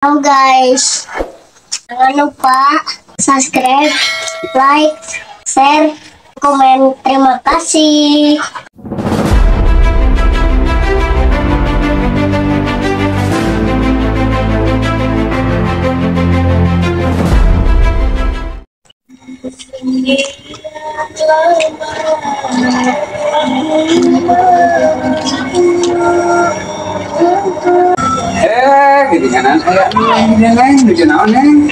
Halo guys, jangan lupa subscribe, like, share, komen. Terima kasih. Gitu kan kayak neng lucu naon neng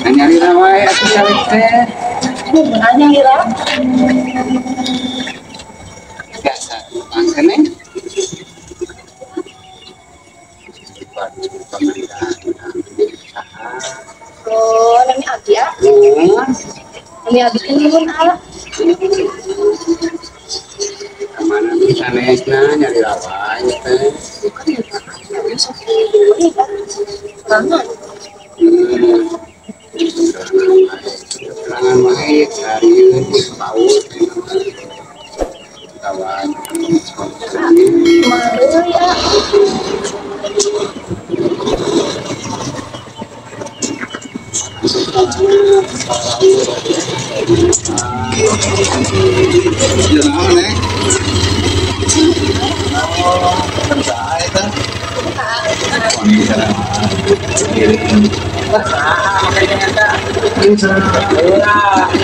nyari ramai aku cari teh biasa makan neng Oh, nami abi ya? Nami abi kan belum ala. kemana bisa nesna nyari ramai teh Banget. keterangan main hari ini paut kawan Malu ya. jangan neng kerja itu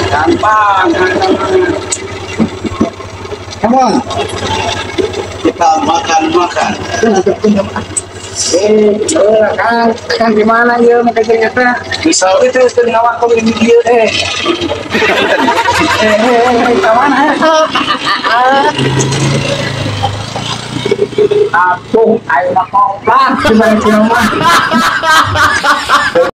gampang come on kita makan kan gimana ya mereka ternyata bisa itu ngawak kau ini dia kemana aku ayo makan cuma